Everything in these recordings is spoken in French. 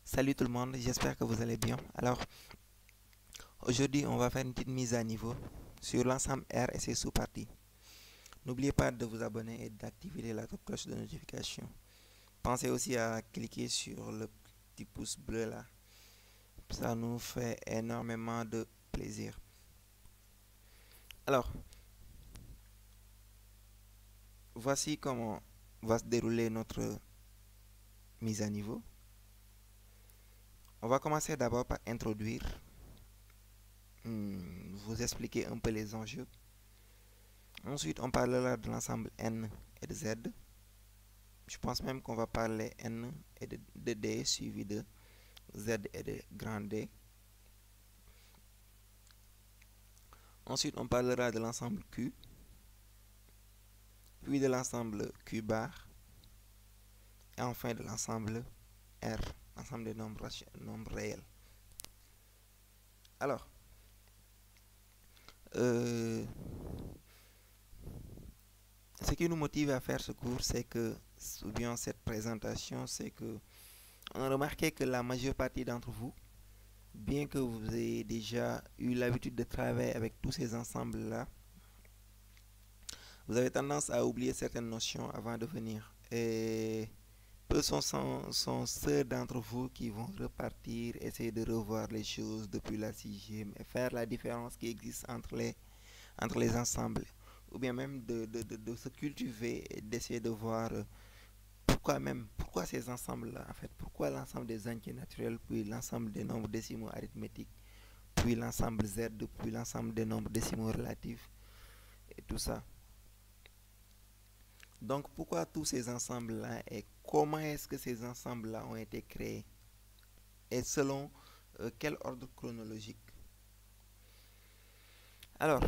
Salut tout le monde, j'espère que vous allez bien. Alors, aujourd'hui, on va faire une petite mise à niveau sur l'ensemble R et ses sous-parties. N'oubliez pas de vous abonner et d'activer la cloche de notification. Pensez aussi à cliquer sur le petit pouce bleu là. Ça nous fait énormément de plaisir. Alors, voici comment va se dérouler notre mise à niveau. On va commencer d'abord par introduire, vous expliquer un peu les enjeux. Ensuite, on parlera de l'ensemble N et de Z. Je pense même qu'on va parler N et de D suivi de Z et de grand D. Ensuite, on parlera de l'ensemble Q, puis de l'ensemble Q bar, et enfin de l'ensemble R, l'ensemble des nombres réels. Alors, ce qui nous motive à faire ce cours, c'est que, ou bien cette présentation, c'est que on a remarqué que la majeure partie d'entre vous, bien que vous ayez déjà eu l'habitude de travailler avec tous ces ensembles-là, vous avez tendance à oublier certaines notions avant de venir. Et peu sont ceux d'entre vous qui vont repartir, essayer de revoir les choses depuis la sixième et faire la différence qui existe entre les ensembles. Ou bien même de se cultiver et d'essayer de voir pourquoi ces ensembles-là, en fait, pourquoi l'ensemble des entiers naturels, puis l'ensemble des nombres décimaux arithmétiques, puis l'ensemble Z, puis l'ensemble des nombres décimaux relatifs, et tout ça. Donc, pourquoi tous ces ensembles-là et comment est-ce que ces ensembles-là ont été créés et selon quel ordre chronologique? Alors,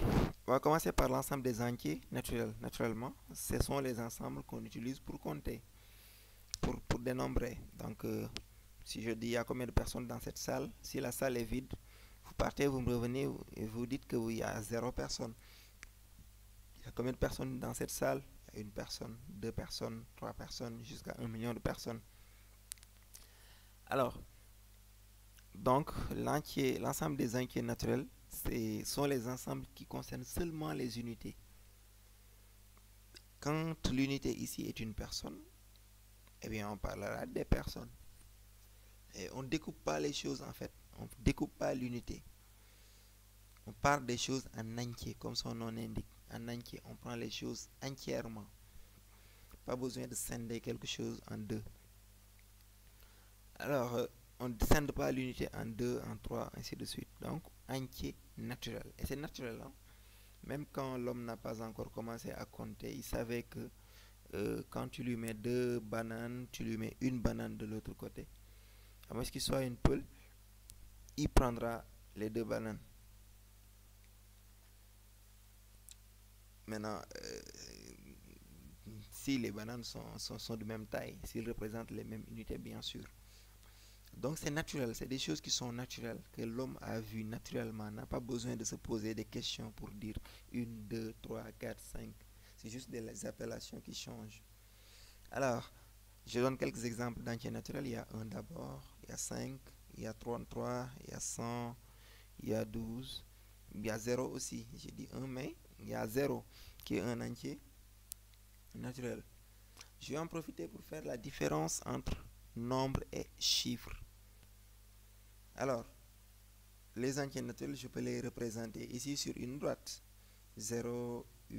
on va commencer par l'ensemble des entiers naturels. Naturellement, ce sont les ensembles qu'on utilise pour compter, pour dénombrer. Donc, si je dis il y a combien de personnes dans cette salle, si la salle est vide, vous partez, vous me revenez et vous dites que oui, il y a 0 personne. Il y a combien de personnes dans cette salle? Il y a 1 personne, 2 personnes, 3 personnes, jusqu'à 1 million de personnes. Alors, donc, l'ensemble des entiers naturels, sont les ensembles qui concernent seulement les unités. Quand l'unité ici est une personne, eh bien, on parlera des personnes. Et on ne découpe pas les choses, en fait. On ne découpe pas l'unité. On parle des choses en entier, comme son nom l'indique. En entier, on prend les choses entièrement. Pas besoin de scinder quelque chose en deux. Alors, on ne scinde pas l'unité en 2, en 3, ainsi de suite. Donc, entier naturel. Et c'est naturel, hein? Même quand l'homme n'a pas encore commencé à compter, il savait que quand tu lui mets 2 bananes, tu lui mets une banane de l'autre côté. À moins qu'il soit une poule, il prendra les 2 bananes. Maintenant, si les bananes sont de même taille, s'ils représentent les mêmes unités, bien sûr. Donc c'est naturel, c'est des choses qui sont naturelles, que l'homme a vu naturellement, n'a pas besoin de se poser des questions pour dire 1, 2, 3, 4, 5. C'est juste des appellations qui changent. Alors, je donne quelques exemples d'entiers naturels. Il y a 1 d'abord, il y a 5, il y a 33, il y a 100, il y a 12, il y a 0 aussi. J'ai dit 1, mais il y a 0 qui est un entier naturel. Je vais en profiter pour faire la différence entre nombre et chiffre. Alors, les entiers naturels, je peux les représenter ici sur une droite. 0, 1,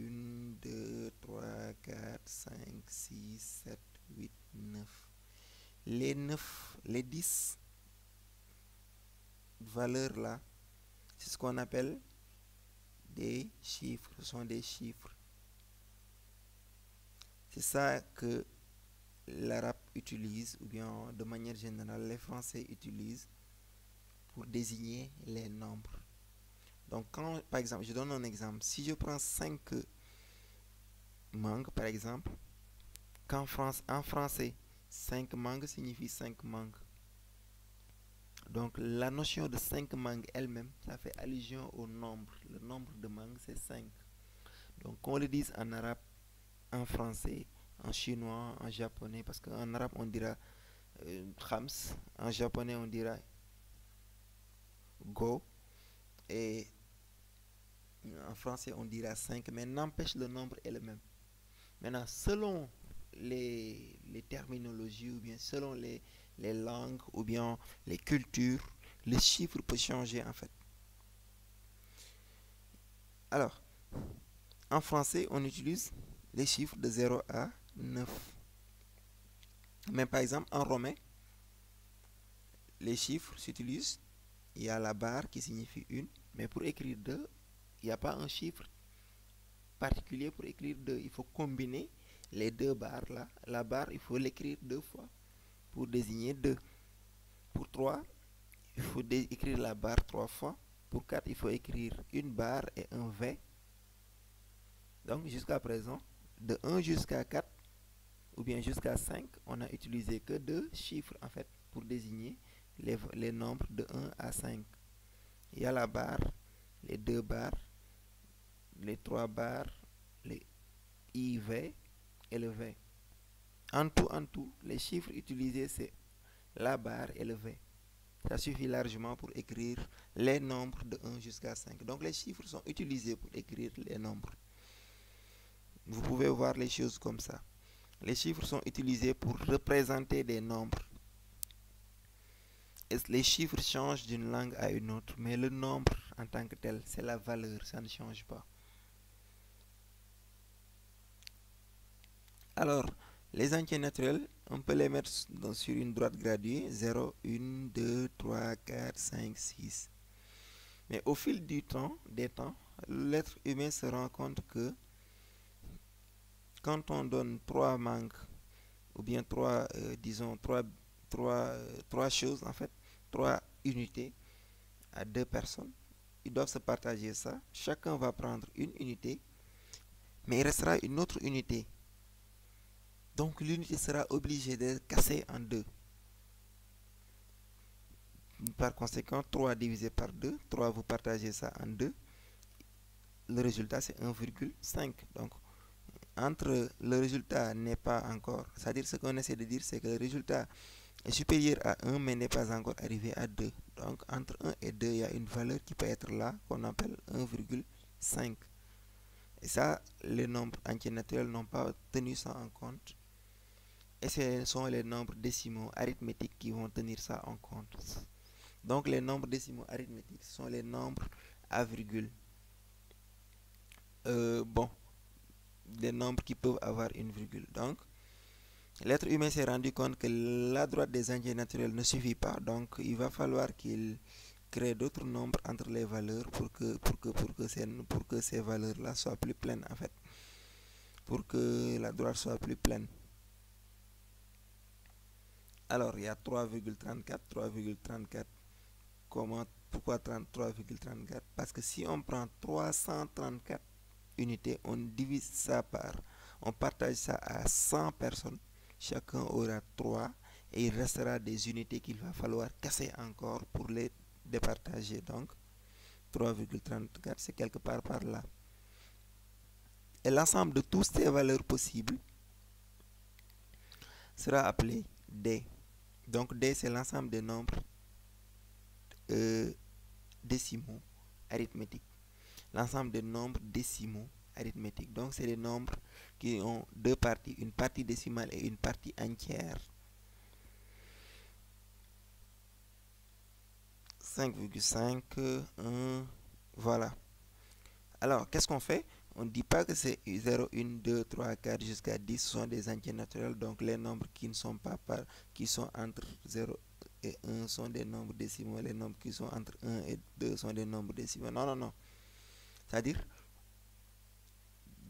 2, 3, 4, 5, 6, 7, 8, 9. Les 9, les 10 valeurs là, c'est ce qu'on appelle des chiffres. Ce sont des chiffres. C'est ça que l'arabe utilise, ou bien de manière générale, les Français utilisent pour désigner les nombres. Donc, quand, par exemple, je donne un exemple. Si je prends 5 mangues, par exemple, en français, 5 mangues signifie 5 mangues. Donc, la notion de 5 mangues elle-même, ça fait allusion au nombre. Le nombre de mangues, c'est 5. Donc, qu'on le dise en arabe, en français, en chinois, en japonais, parce qu'en arabe, on dira khams, En japonais, on dira go. Et en français, on dira 5. Mais n'empêche, le nombre est le même. Maintenant, selon les terminologies, ou bien selon les langues, ou bien les cultures, le chiffre peut changer en fait. Alors, en français, on utilise les chiffres de 0 à 9. Mais par exemple, en romain, les chiffres s'utilisent. Il y a la barre qui signifie 1, mais pour écrire 2, il n'y a pas un chiffre particulier pour écrire 2. Il faut combiner les deux barres là. La barre, il faut l'écrire 2 fois pour désigner 2. Pour 3, il faut écrire la barre 3 fois. Pour 4, il faut écrire une barre et un V. Donc jusqu'à présent, de 1 jusqu'à 4, ou bien jusqu'à 5, on n'a utilisé que 2 chiffres en fait pour désigner les nombres de 1 à 5. Il y a la barre, les 2 barres, les 3 barres, les IV et le V. En tout, les chiffres utilisés, c'est la barre et le V. Ça suffit largement pour écrire les nombres de 1 jusqu'à 5. Donc les chiffres sont utilisés pour écrire les nombres. Vous pouvez voir les choses comme ça. Les chiffres sont utilisés pour représenter des nombres. Et les chiffres changent d'une langue à une autre, mais le nombre en tant que tel, c'est la valeur, ça ne change pas. Alors, les entiers naturels, on peut les mettre sur une droite graduée, 0, 1, 2, 3, 4, 5, 6. Mais au fil des temps, l'être humain se rend compte que quand on donne 3 mangues, ou bien 3 choses en fait, 3 unités à 2 personnes, ils doivent se partager ça. Chacun va prendre une unité, mais il restera une autre unité. Donc l'unité sera obligée d'être cassée en 2. Par conséquent, 3 divisé par 2, 3 vous partagez ça en 2. Le résultat c'est 1,5. Donc entre le résultat n'est pas encore, c'est-à-dire ce qu'on essaie de dire, c'est que le résultat est supérieur à 1 mais n'est pas encore arrivé à 2. Donc entre 1 et 2, il y a une valeur qui peut être là qu'on appelle 1,5. Et ça, les nombres entiers naturels n'ont pas tenu ça en compte. Et ce sont les nombres décimaux arithmétiques qui vont tenir ça en compte. Donc les nombres décimaux arithmétiques sont les nombres à virgule. Des nombres qui peuvent avoir une virgule. Donc, l'être humain s'est rendu compte que la droite des entiers naturels ne suffit pas. Donc, il va falloir qu'il crée d'autres nombres entre les valeurs pour que ces valeurs-là soient plus pleines en fait. Pour que la droite soit plus pleine. Alors, il y a 3,34. Pourquoi 3,34? Parce que si on prend 334 unités, on divise ça on partage ça à 100 personnes. Chacun aura 3 et il restera des unités qu'il va falloir casser encore pour les départager. Donc, 3,34, c'est quelque part par là. Et l'ensemble de toutes ces valeurs possibles sera appelé D. Donc, D, c'est l'ensemble des nombres décimaux arithmétiques. L'ensemble des nombres décimaux arithmétiques. Donc, c'est des nombres qui ont deux parties, une partie décimale et une partie entière. 5,5, 1, voilà. Alors, qu'est-ce qu'on fait? On ne dit pas que c'est 0, 1, 2, 3, 4 jusqu'à 10 sont des entiers naturels. Donc, les nombres qui ne sont pas qui sont entre 0 et 1 sont des nombres décimaux. Les nombres qui sont entre 1 et 2 sont des nombres décimaux. Non, non, non. C'est-à-dire,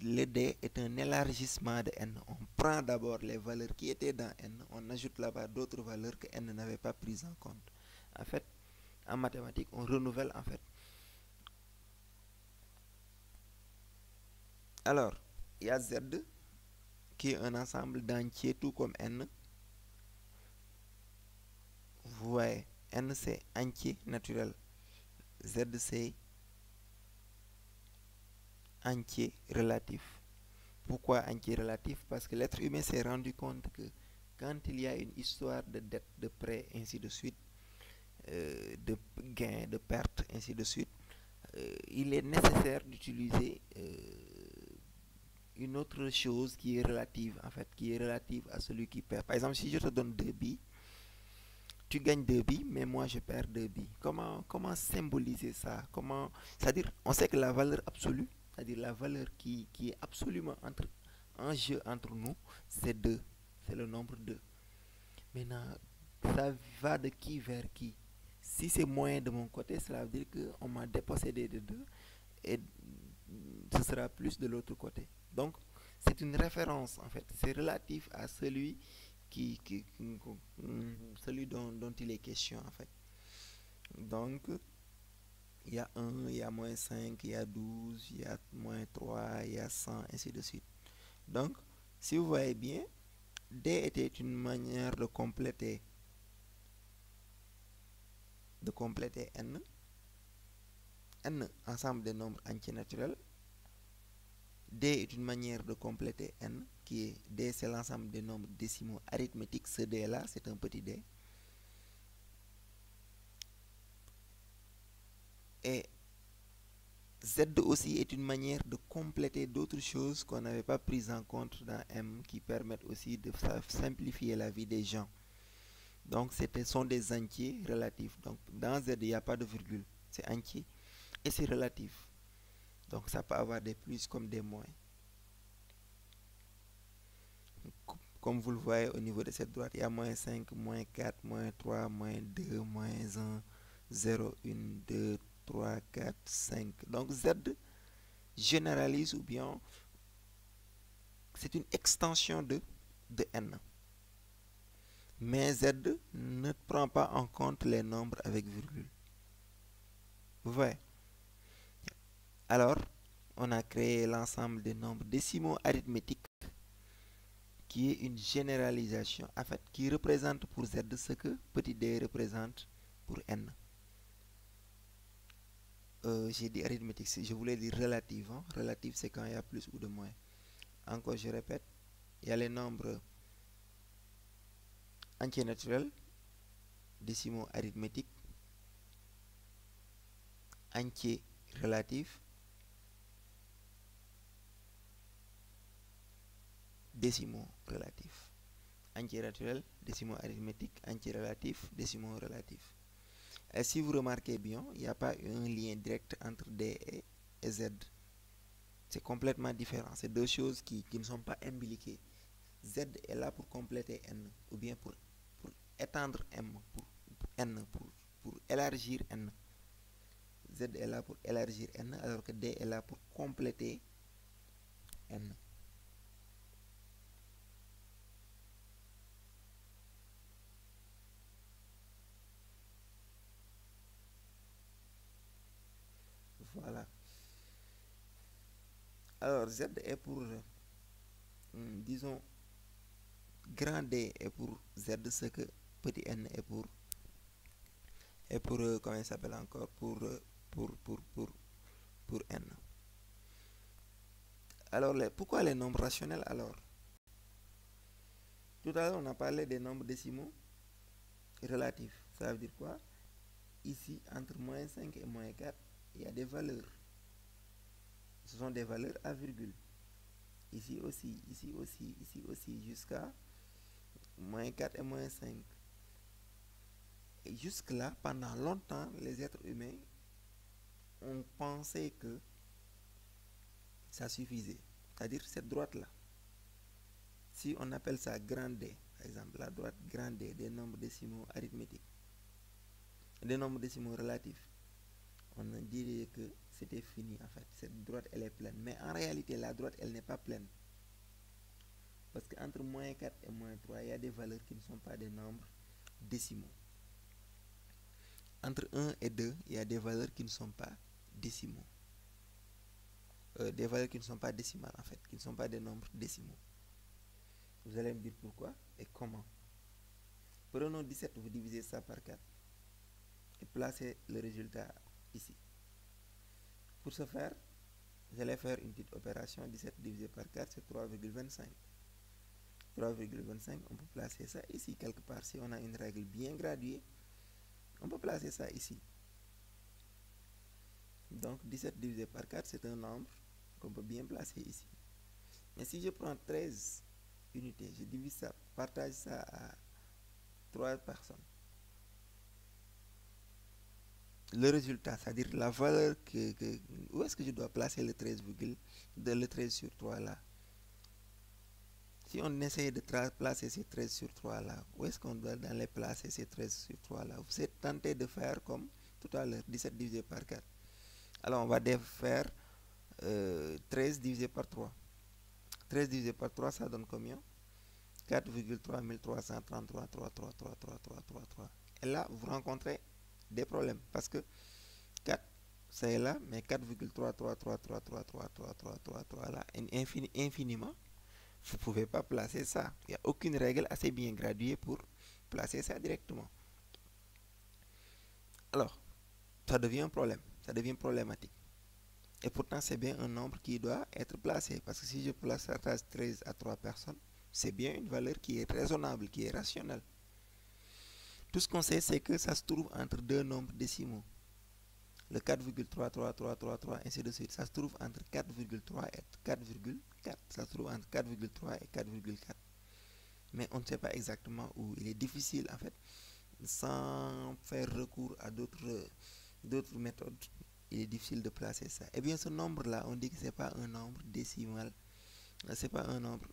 le D est un élargissement de N. On prend d'abord les valeurs qui étaient dans N. On ajoute là-bas d'autres valeurs que N n'avait pas prises en compte. En fait, en mathématiques, on renouvelle en fait. Alors, il y a Z qui est un ensemble d'entiers tout comme N. Vous voyez, N c'est entier naturel. Z c'est entier relatif. Pourquoi entier relatif? Parce que l'être humain s'est rendu compte que quand il y a une histoire de dette, de prêt, ainsi de suite, de gains, de pertes, ainsi de suite, il est nécessaire d'utiliser une autre chose qui est relative, en fait, qui est relative à celui qui perd. Par exemple, si je te donne 2 billes, tu gagnes 2 billes, mais moi je perds 2 billes. Comment symboliser ça? C'est-à-dire, on sait que la valeur absolue, c'est-à-dire la valeur qui est absolument en jeu entre nous, c'est 2. C'est le nombre 2. Maintenant, ça va de qui vers qui? Si c'est moins de mon côté, cela veut dire qu'on m'a dépossédé de 2 et ce sera plus de l'autre côté. Donc, c'est une référence en fait. C'est relatif à celui celui dont il est question en fait. Donc, il y a 1, il y a moins 5, il y a 12, il y a moins 3, il y a 100, ainsi de suite. Donc, si vous voyez bien, D était une manière de compléter N. N, ensemble des nombres entiers naturels. D est une manière de compléter N, qui est D, c'est l'ensemble des nombres décimaux arithmétiques. Ce D là, c'est un petit d. Et Z aussi est une manière de compléter d'autres choses qu'on n'avait pas prises en compte dans M, qui permettent aussi de simplifier la vie des gens. Donc, ce sont des entiers relatifs. Donc, dans Z, il n'y a pas de virgule. C'est entier et c'est relatif. Donc, ça peut avoir des plus comme des moins. Comme vous le voyez au niveau de cette droite, il y a moins 5, moins 4, moins 3, moins 2, moins 1, 0, 1, 2, 3, 4, 5. Donc Z généralise ou bien c'est une extension de N. Mais Z ne prend pas en compte les nombres avec virgule. Vous voyez? Alors, on a créé l'ensemble des nombres décimaux arithmétiques qui est une généralisation, en fait, qui représente pour Z ce que petit d représente pour N. J'ai dit arithmétique, je voulais dire relative. Hein? Relative, c'est quand il y a plus ou de moins. Encore, je répète, il y a les nombres entiers naturels, décimaux arithmétiques, entiers relatifs, décimaux relatifs. Entiers naturels, décimaux arithmétiques, entiers relatifs, décimaux relatifs. Et si vous remarquez bien, il n'y a pas un lien direct entre D et Z. C'est complètement différent. C'est deux choses qui ne sont pas imbriquées. Z est là pour compléter N, ou bien pour étendre M, pour N, pour élargir N. Z est là pour élargir N, alors que D est là pour compléter N. Voilà. Alors, Z est pour, disons, grand D est pour Z, ce que petit n est pour, comment il s'appelle encore, pour n. Alors, pourquoi les nombres rationnels alors? Tout à l'heure, on a parlé des nombres décimaux relatifs. Ça veut dire quoi? Ici, entre moins 5 et moins 4, il y a des valeurs. Ce sont des valeurs à virgule. Ici aussi, ici aussi, ici aussi, jusqu'à moins 4 et moins 5. Et jusque-là, pendant longtemps, les êtres humains ont pensé que ça suffisait. C'est-à-dire cette droite-là. Si on appelle ça grand D, par exemple, la droite grand D des nombres décimaux arithmétiques, des nombres décimaux relatifs, on dirait que c'était fini en fait. Cette droite, elle est pleine. Mais en réalité, la droite, elle n'est pas pleine. Parce qu'entre moins 4 et moins 3, il y a des valeurs qui ne sont pas des nombres décimaux. Entre 1 et 2, il y a des valeurs qui ne sont pas décimaux. Des valeurs qui ne sont pas décimales en fait, qui ne sont pas des nombres décimaux. Vous allez me dire pourquoi et comment. Prenons 17, vous divisez ça par 4 et placez le résultat ici. Pour ce faire, vous allez faire une petite opération. 17 divisé par 4, c'est 3,25. 3,25, on peut placer ça ici quelque part. Si on a une règle bien graduée, on peut placer ça ici. Donc 17 divisé par 4, c'est un nombre qu'on peut bien placer ici. Mais si je prends 13 unités, je divise ça, partage ça à 3 personnes. Le résultat, c'est-à-dire la valeur où est-ce que je dois placer le 13, le 13 sur 3 là. Si on essaie de placer ces 13 sur 3 là, où est-ce qu'on doit les placer ces 13 sur 3 là? Vous êtes tenté de faire comme tout à l'heure, 17 divisé par 4. Alors on va faire 13 divisé par 3. 13 divisé par 3, ça donne combien? 4,3333. Et là, vous rencontrez des problèmes parce que 4, c'est là, mais 4,33333333 là, infiniment, vous ne pouvez pas placer ça. Il n'y a aucune règle assez bien graduée pour placer ça directement. Alors, ça devient un problème, ça devient problématique. Et pourtant, c'est bien un nombre qui doit être placé. Parce que si je place 13 à 3 personnes, c'est bien une valeur qui est raisonnable, qui est rationnelle. Tout ce qu'on sait, c'est que ça se trouve entre deux nombres décimaux. Le 4,33333, ainsi de suite. Ça se trouve entre 4,3 et 4,4. Ça se trouve entre 4,3 et 4,4. Mais on ne sait pas exactement où. Il est difficile, en fait, sans faire recours à d'autres méthodes, il est difficile de placer ça. Eh bien, ce nombre-là, on dit que ce n'est pas un nombre décimal. Ce n'est pas un nombre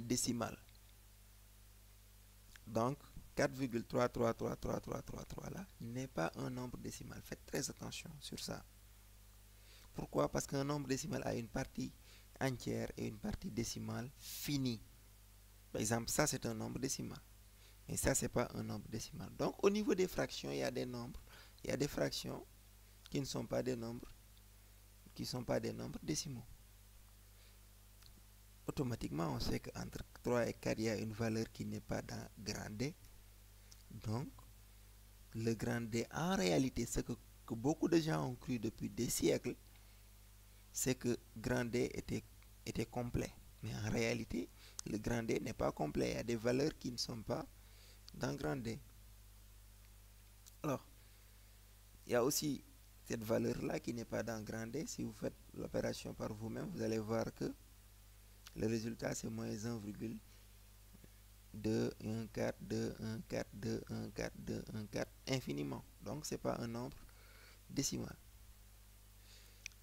décimal. Donc, 4,333333 là n'est pas un nombre décimal. Faites très attention sur ça. Pourquoi? Parce qu'un nombre décimal a une partie entière et une partie décimale finie. Par exemple, ça c'est un nombre décimal. Mais ça, c'est pas un nombre décimal. Donc, au niveau des fractions, il y a des nombres. Il y a des fractions qui ne sont pas des nombres décimaux. Automatiquement, on sait qu'entre 3 et 4, il y a une valeur qui n'est pas dans grand D. Donc, le grand D, en réalité, ce que beaucoup de gens ont cru depuis des siècles, c'est que grand D était complet. Mais en réalité, le grand D n'est pas complet. Il y a des valeurs qui ne sont pas dans grand D. Alors, il y a aussi cette valeur-là qui n'est pas dans grand D. Si vous faites l'opération par vous-même, vous allez voir que le résultat, c'est moins 1,2, 1, 4, 2, 1, 4, 2, 1, 4, 2, 1, 4, infiniment. Donc, ce n'est pas un nombre décimal.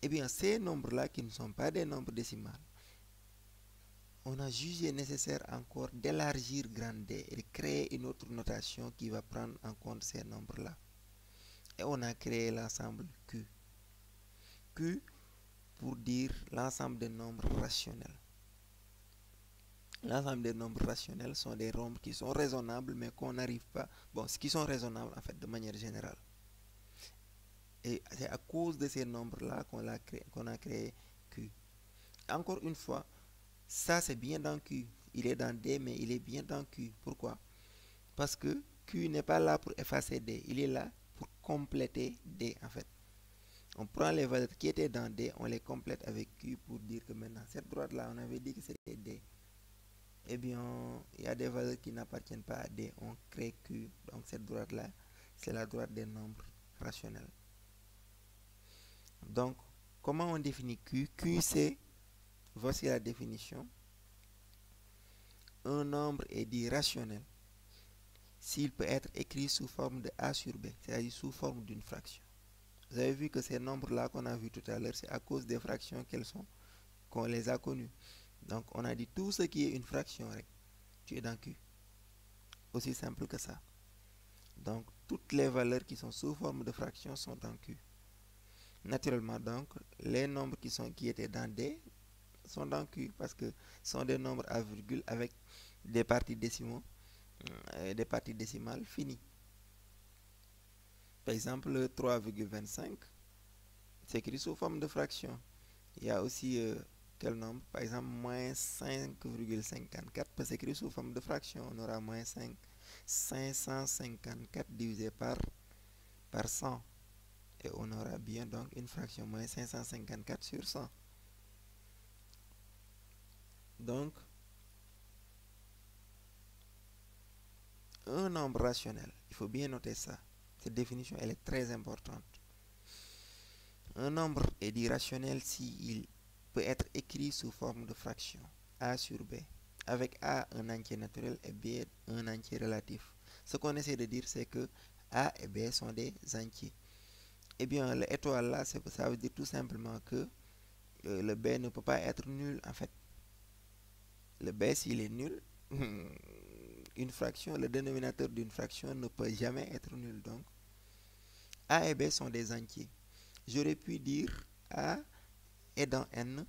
Eh bien, ces nombres-là qui ne sont pas des nombres décimaux, on a jugé nécessaire encore d'élargir grand D et de créer une autre notation qui va prendre en compte ces nombres-là. Et on a créé l'ensemble Q. Q pour dire l'ensemble des nombres rationnels. L'ensemble des nombres rationnels sont des nombres qui sont raisonnables mais qu'on n'arrive pas... Bon, qui sont raisonnables en fait de manière générale. Et c'est à cause de ces nombres-là qu'on a créé Q. Encore une fois, ça c'est bien dans Q. Il est dans D mais il est bien dans Q. Pourquoi? Parce que Q n'est pas là pour effacer D. Il est là pour compléter D en fait. On prend les valeurs qui étaient dans D, on les complète avec Q pour dire que maintenant, cette droite-là, on avait dit que c'était D. Eh bien, il y a des valeurs qui n'appartiennent pas à D. On crée Q. Donc, cette droite-là, c'est la droite des nombres rationnels. Donc, comment on définit Q? Q, c'est, voici la définition. Un nombre est dit rationnel s'il peut être écrit sous forme de A sur B, c'est-à-dire sous forme d'une fraction. Vous avez vu que ces nombres-là qu'on a vu tout à l'heure, c'est à cause des fractions qu'on les a connues. Donc, on a dit tout ce qui est une fraction, tu es dans Q. Aussi simple que ça. Donc, toutes les valeurs qui sont sous forme de fraction sont dans Q. Naturellement, donc, les nombres qui étaient dans D sont dans Q parce que ce sont des nombres à virgule avec des parties décimales finies. Par exemple, 3,25 c'est écrit sous forme de fraction. Il y a aussi quel nombre? Par exemple, moins 5,54 peut s'écrire sous forme de fraction. On aura moins 554 divisé par 100. Et on aura bien donc une fraction moins 554 sur 100. Donc, un nombre rationnel, il faut bien noter ça. Cette définition, elle est très importante. Un nombre est dit rationnel s'il peut être écrit sous forme de fraction, a sur b, avec a un entier naturel et b un entier relatif. Ce qu'on essaie de dire, c'est que a et b sont des entiers. Eh bien, l'étoile là, ça veut dire tout simplement que le b ne peut pas être nul en fait. Le b, s'il est nul, une fraction, le dénominateur d'une fraction ne peut jamais être nul. Donc, a et b sont des entiers. J'aurais pu dire a est dans n,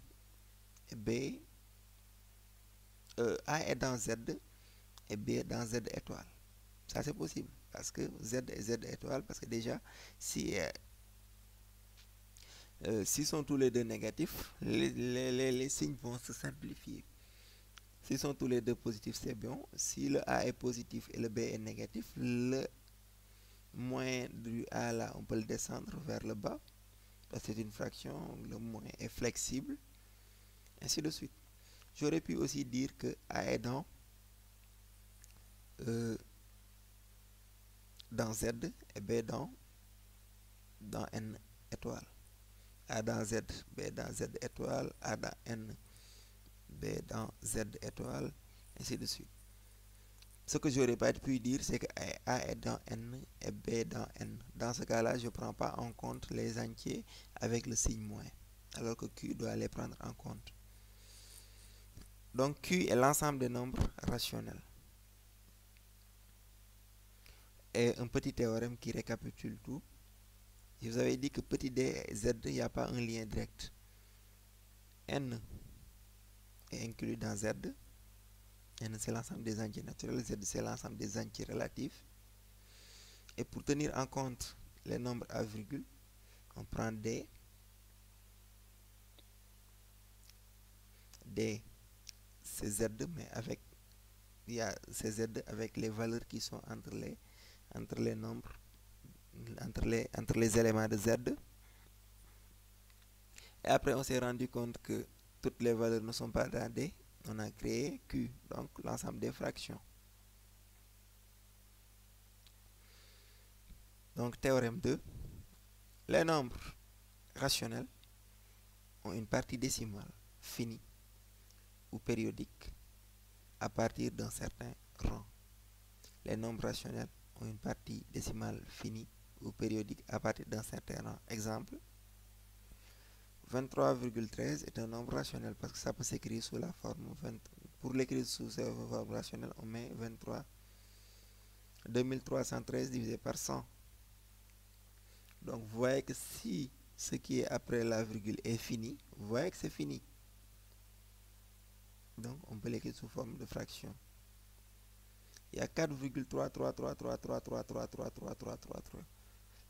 et b, a est dans z, et b dans z étoile. Ça, c'est possible, parce que z est z étoile, parce que déjà, si sont tous les deux négatifs, les signes vont se simplifier. S'ils sont tous les deux positifs, c'est bon. Si le A est positif et le B est négatif, le moins du A là, on peut le descendre vers le bas. Parce que c'est une fraction, le moins est flexible. Ainsi de suite. J'aurais pu aussi dire que A est dans Z et B dans N étoile. A dans Z, B dans Z étoile, A dans N, B dans Z étoile, ainsi de suite. Ce que j'aurais pas pu dire, c'est que A est dans N et B dans N. Dans ce cas-là, je ne prends pas en compte les entiers avec le signe moins, alors que Q doit les prendre en compte. Donc Q est l'ensemble des nombres rationnels. Et un petit théorème qui récapitule tout. Je vous avais dit que petit d et z, il n'y a pas un lien direct. N est inclus dans z. N, c'est l'ensemble des entiers naturels. Z, c'est l'ensemble des entiers relatifs. Et pour tenir en compte les nombres à virgule, on prend D. D, c'est Z, mais avec, il y a ces Z avec les valeurs qui sont entre les nombres, entre les éléments de Z. Et après, on s'est rendu compte que toutes les valeurs ne sont pas dans D. On a créé Q, donc l'ensemble des fractions. Donc, théorème 2. Les nombres rationnels ont une partie décimale finie ou périodique à partir d'un certain rang. Les nombres rationnels ont une partie décimale finie ou périodique à partir d'un certain rang. Exemple, 23,13 est un nombre rationnel parce que ça peut s'écrire sous la forme 20. Pour l'écrire sous cette forme rationnelle, on met 23. 2313 divisé par 100. Donc, vous voyez que si ce qui est après la virgule est fini, vous voyez que c'est fini. Donc, on peut l'écrire sous forme de fraction. Il y a 4,3333333333333.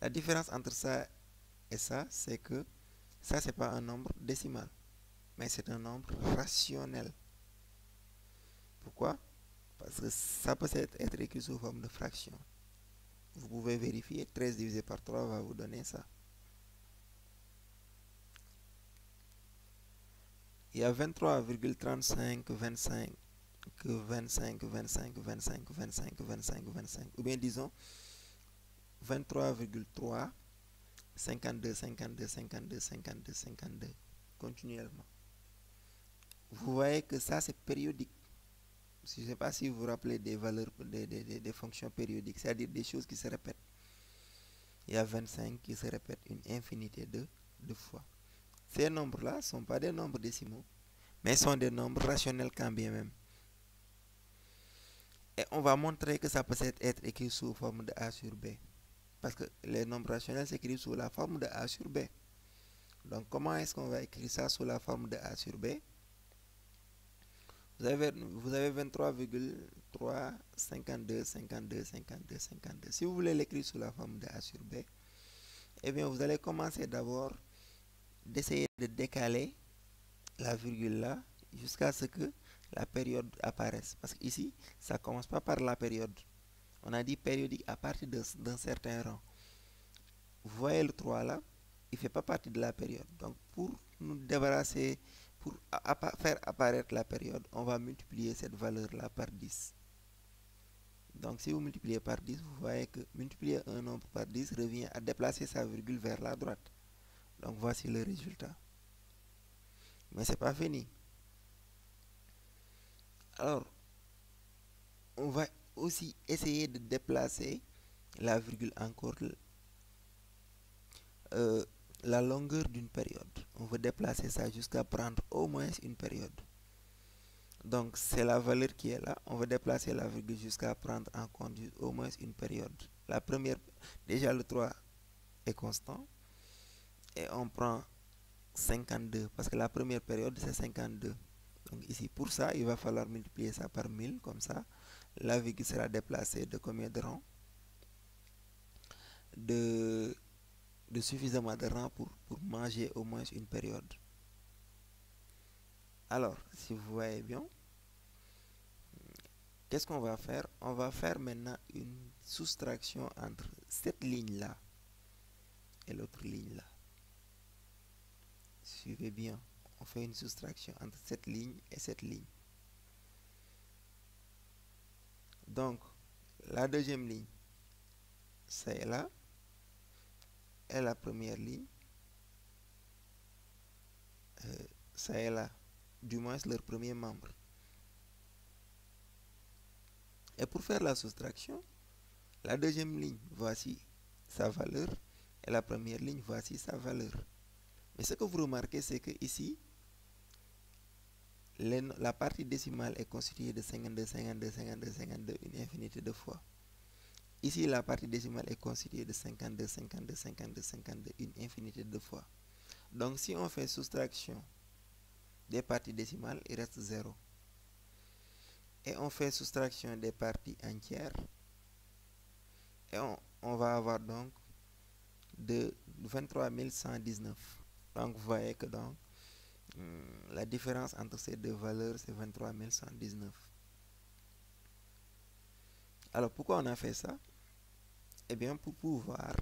La différence entre ça et ça, c'est que ça, c'est pas un nombre décimal, mais c'est un nombre rationnel. Pourquoi? Parce que ça peut être écrit sous forme de fraction. Vous pouvez vérifier, 13 divisé par 3 va vous donner ça. Il y a 23,35, 25, 25, 25, 25, 25, 25, 25. Ou bien disons 23,3, 52, 52, 52, 52, 52. Continuellement. Vous voyez que ça, c'est périodique. Je ne sais pas si vous vous rappelez des valeurs, des fonctions périodiques, c'est-à-dire des choses qui se répètent. Il y a 25 qui se répètent une infinité de fois. Ces nombres-là ne sont pas des nombres décimaux, mais sont des nombres rationnels quand bien même. Et on va montrer que ça peut être écrit sous forme de A sur B. Parce que les nombres rationnels s'écrivent sous la forme de A sur B. Donc comment est-ce qu'on va écrire ça sous la forme de A sur B? Vous avez 23,3, 52, 52, 52, 52. Si vous voulez l'écrire sous la forme de A sur B, eh bien vous allez commencer d'abord d'essayer de décaler la virgule là jusqu'à ce que la période apparaisse. Parce qu'ici, ça ne commence pas par la période. On a dit périodique à partir d'un certain rang. Vous voyez le 3 là, il ne fait pas partie de la période. Donc pour nous débarrasser, pour faire apparaître la période, on va multiplier cette valeur là par 10. Donc si vous multipliez par 10, vous voyez que multiplier un nombre par 10 revient à déplacer sa virgule vers la droite. Donc voici le résultat. Mais c'est pas fini. Alors, on va aussi essayer de déplacer la virgule encore la longueur d'une période. On veut déplacer ça jusqu'à prendre au moins une période. Donc c'est la valeur qui est là. On va déplacer la virgule jusqu'à prendre en compte au moins une période. La première, déjà le 3 est constant. Et on prend 52 parce que la première période c'est 52. Donc ici pour ça il va falloir multiplier ça par 1000 comme ça. La virgule sera déplacée de combien de rangs? De suffisamment de rangs pour manger au moins une période. Alors si vous voyez bien, qu'est-ce qu'on va faire? On va faire maintenant une soustraction entre cette ligne-là et l'autre ligne-là. Suivez bien, on fait une soustraction entre cette ligne et cette ligne. Donc, la deuxième ligne, c'est là, et la première ligne, c'est là, du moins leur premier membre. Et pour faire la soustraction, la deuxième ligne, voici sa valeur, et la première ligne, voici sa valeur. Mais ce que vous remarquez, c'est que ici, la partie décimale est constituée de 52, 52, 52, 52, une infinité de fois. Ici, la partie décimale est constituée de 52, 52, 52, 52, une infinité de fois. Donc, si on fait soustraction des parties décimales, il reste 0. Et on fait soustraction des parties entières. Et on va avoir donc de 23 119. Donc, vous voyez que donc, la différence entre ces deux valeurs, c'est 23 119. Alors, pourquoi on a fait ça? Eh bien, pour pouvoir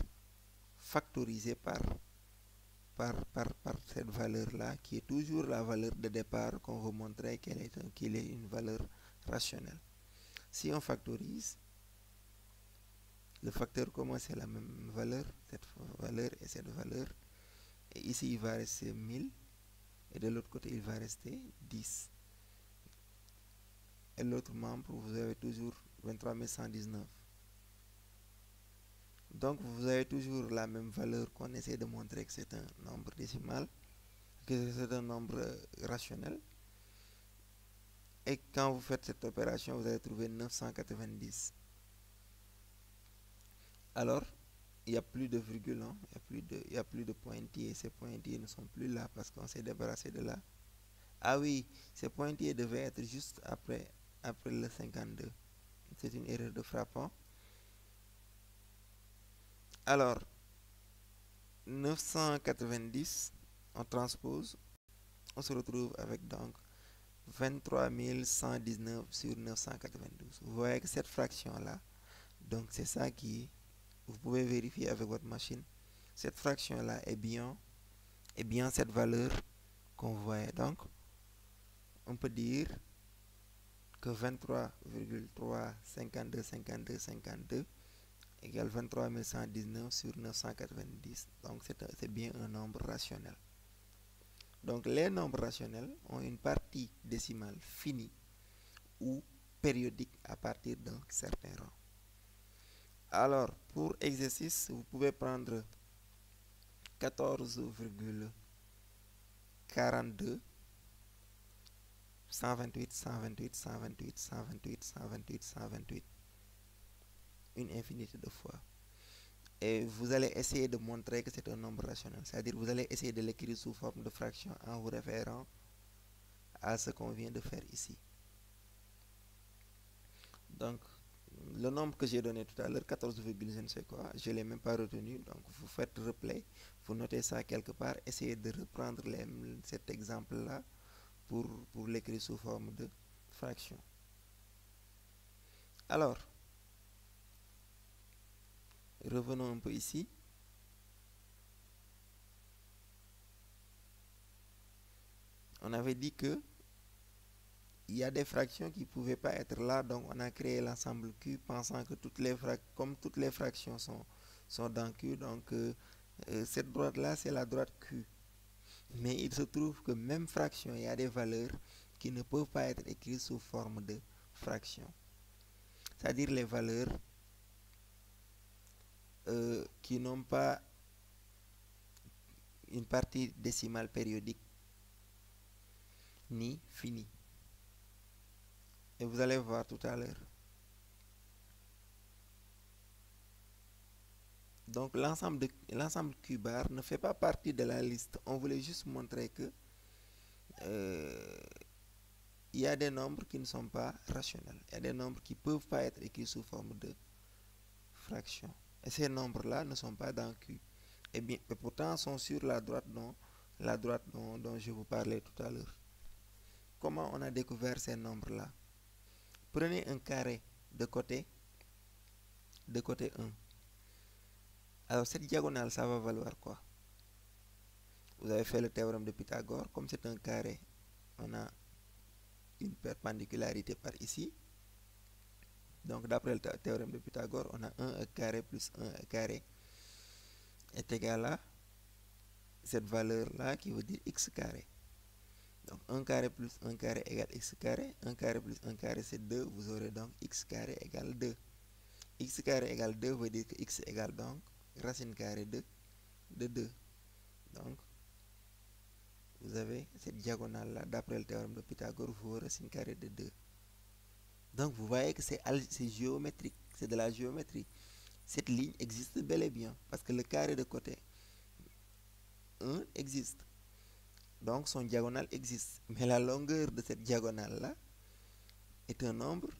factoriser par cette valeur-là, qui est toujours la valeur de départ qu'on veut montrer qu'elle est une valeur rationnelle. Si on factorise, le facteur commun c'est la même valeur, cette valeur et cette valeur. Et ici, il va rester 1000. Et de l'autre côté, il va rester 10. Et l'autre membre, vous avez toujours 23 119. Donc, vous avez toujours la même valeur qu'on essaie de montrer que c'est un nombre décimal, que c'est un nombre rationnel. Et quand vous faites cette opération, vous allez trouver 990. Alors, il n'y a plus de virgule, hein? Il n'y a plus de pointillés. Ces pointillés ne sont plus là parce qu'on s'est débarrassé de là. Ah oui, ces pointillés devaient être juste après le 52. C'est une erreur de frappant. Alors, 990, on transpose, on se retrouve avec donc 23 119 sur 992. Vous voyez que cette fraction-là, donc c'est ça qui, vous pouvez vérifier avec votre machine, cette fraction-là est bien cette valeur qu'on voit. Donc, on peut dire que 23,352 52 52 égale 23 119 sur 990. Donc, c'est bien un nombre rationnel. Donc, les nombres rationnels ont une partie décimale finie ou périodique à partir d'un certain rang. Alors, pour exercice, vous pouvez prendre 14,42, 128, 128, 128, 128, 128, 128, une infinité de fois. Et vous allez essayer de montrer que c'est un nombre rationnel. C'est-à-dire vous allez essayer de l'écrire sous forme de fraction en vous référant à ce qu'on vient de faire ici. Donc, le nombre que j'ai donné tout à l'heure, 14, je ne sais quoi, je ne l'ai même pas retenu. Donc, vous faites replay, vous notez ça quelque part, essayez de reprendre cet exemple-là pour l'écrire sous forme de fraction. Alors, revenons un peu ici. On avait dit que il y a des fractions qui ne pouvaient pas être là, donc on a créé l'ensemble Q pensant que comme toutes les fractions sont dans Q, donc cette droite-là, c'est la droite Q. Mais il se trouve que même fraction, il y a des valeurs qui ne peuvent pas être écrites sous forme de fraction. C'est-à-dire les valeurs qui n'ont pas une partie décimale périodique ni finie. Et vous allez voir tout à l'heure. Donc l'ensemble Q bar ne fait pas partie de la liste. On voulait juste montrer que il y a des nombres qui ne sont pas rationnels. Il y a des nombres qui ne peuvent pas être écrits sous forme de fraction. Et ces nombres-là ne sont pas dans Q. Et bien, et pourtant sont sur la droite dont je vous parlais tout à l'heure. Comment on a découvert ces nombres-là? Prenez un carré de côté 1. Alors cette diagonale, ça va valoir quoi? Vous avez fait le théorème de Pythagore. Comme c'est un carré, on a une perpendicularité par ici. Donc d'après le théorème de Pythagore, on a 1 carré plus 1 carré est égal à cette valeur-là qui veut dire x carré. Donc 1 carré plus 1 carré égale x carré. 1 carré plus 1 carré c'est 2. Vous aurez donc x carré égale 2. X carré égale 2 veut dire que x égale donc racine carrée de 2. Donc vous avez cette diagonale-là, d'après le théorème de Pythagore, vous aurez racine carrée de 2. Donc vous voyez que c'est géométrique, c'est de la géométrie. Cette ligne existe bel et bien, parce que le carré de côté 1 existe. Donc son diagonale existe. Mais la longueur de cette diagonale-là est un nombre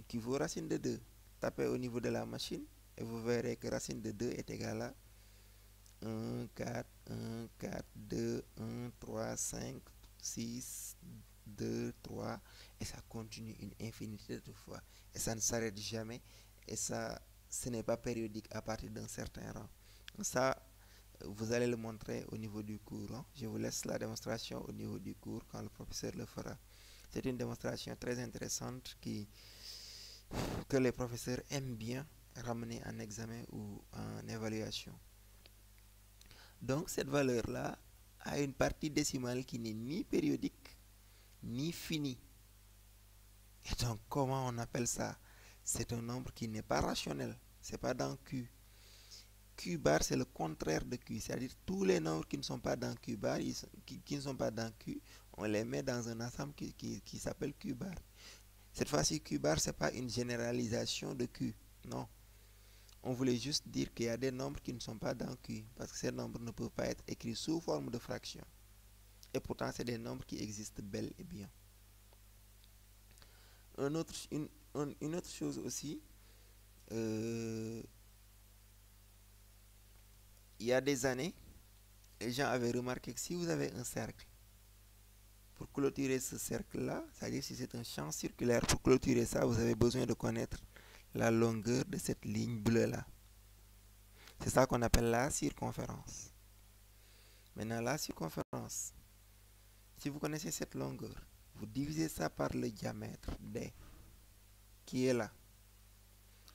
qui vaut racine de 2. Tapez au niveau de la machine et vous verrez que racine de 2 est égal à 1, 4, 1, 4, 2, 1, 3, 5, 6, 2, 3. Et ça continue une infinité de fois. Et ça ne s'arrête jamais. Et ça, ce n'est pas périodique à partir d'un certain rang. Ça, vous allez le montrer au niveau du cours. Hein. Je vous laisse la démonstration au niveau du cours quand le professeur le fera. C'est une démonstration très intéressante que les professeurs aiment bien ramener en examen ou en évaluation. Donc cette valeur-là a une partie décimale qui n'est ni périodique ni finie. Et donc comment on appelle ça? C'est un nombre qui n'est pas rationnel. C'est pas dans Q. Q bar c'est le contraire de Q. C'est-à-dire tous les nombres qui ne sont pas dans Q bar, qui ne sont pas dans Q, on les met dans un ensemble qui s'appelle Q bar. Cette fois-ci, Q bar, ce n'est pas une généralisation de Q. Non. On voulait juste dire qu'il y a des nombres qui ne sont pas dans Q, parce que ces nombres ne peuvent pas être écrits sous forme de fraction. Et pourtant, c'est des nombres qui existent bel et bien. Une autre chose aussi, il y a des années, les gens avaient remarqué que si vous avez un cercle, pour clôturer ce cercle-là, c'est-à-dire si c'est un champ circulaire, pour clôturer ça, vous avez besoin de connaître la longueur de cette ligne bleue-là. C'est ça qu'on appelle la circonférence. Maintenant, la circonférence, si vous connaissez cette longueur, vous divisez ça par le diamètre D, qui est là.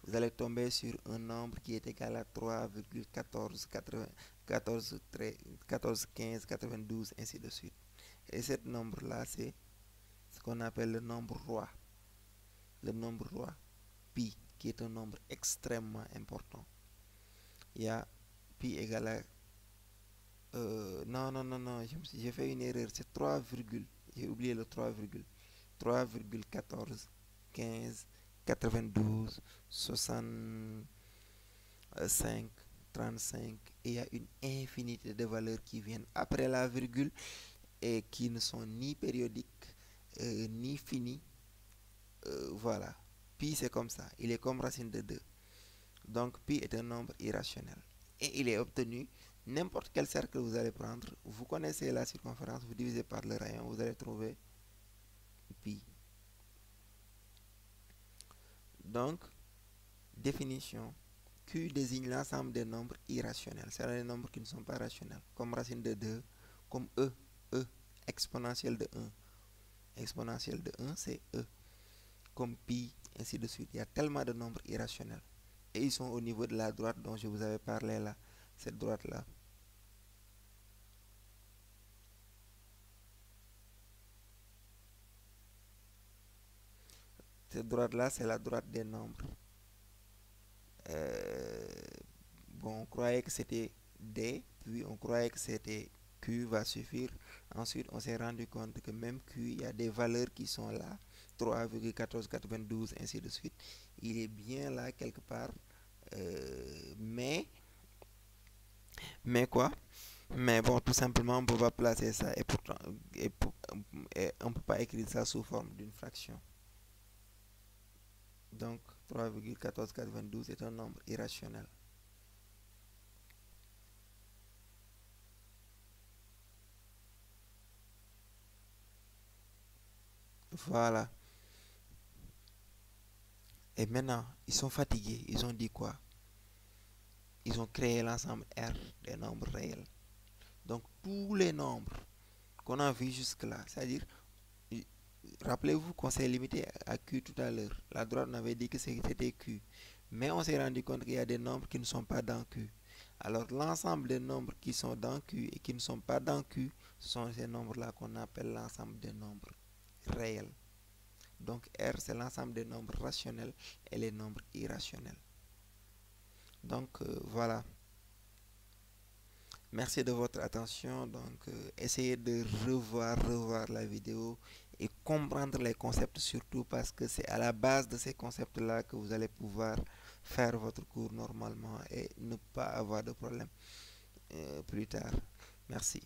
Vous allez tomber sur un nombre qui est égal à 3,14, 14, 15, 92, ainsi de suite. Et ce nombre-là, c'est ce qu'on appelle le nombre roi. Le nombre roi, pi, qui est un nombre extrêmement important. Il y a pi égal à... non, j'ai fait une erreur. C'est 3, j'ai oublié le 3,14, 15, 92, 65, 35. Et il y a une infinité de valeurs qui viennent après la virgule et qui ne sont ni périodiques, ni finies. Voilà. Pi, c'est comme ça. Il est comme racine de 2. Donc, pi est un nombre irrationnel. Et il est obtenu, n'importe quel cercle vous allez prendre, vous connaissez la circonférence, vous divisez par le rayon, vous allez trouver pi. Donc, définition, Q désigne l'ensemble des nombres irrationnels, c'est-à-dire les nombres qui ne sont pas rationnels, comme racine de 2, comme E exponentielle de 1, exponentielle de 1, c'est E. Comme pi, ainsi de suite. Il y a tellement de nombres irrationnels. Et ils sont au niveau de la droite dont je vous avais parlé là. Cette droite-là. Cette droite-là, c'est la droite des nombres. Bon, on croyait que c'était D, puis on croyait que c'était Q va suffire. Ensuite, on s'est rendu compte que même Q, il y a des valeurs qui sont là, 3,1492, ainsi de suite. Il est bien là quelque part, mais quoi? Mais bon, tout simplement, on ne peut pas placer ça et pourtant, on ne peut pas écrire ça sous forme d'une fraction. Donc, 3,14422 est un nombre irrationnel. Voilà. Et maintenant, ils sont fatigués. Ils ont dit quoi? Ils ont créé l'ensemble R des nombres réels. Donc, tous les nombres qu'on a vus jusque-là, c'est-à-dire, rappelez-vous qu'on s'est limité à Q tout à l'heure. La droite on avait dit que c'était Q. Mais on s'est rendu compte qu'il y a des nombres qui ne sont pas dans Q. Alors, l'ensemble des nombres qui sont dans Q et qui ne sont pas dans Q sont ces nombres-là qu'on appelle l'ensemble des nombres réels. Donc, R, c'est l'ensemble des nombres rationnels et les nombres irrationnels. Donc, voilà. Merci de votre attention. Donc, essayez de revoir la vidéo et comprendre les concepts surtout parce que c'est à la base de ces concepts-là que vous allez pouvoir faire votre cours normalement et ne pas avoir de problème plus tard. Merci.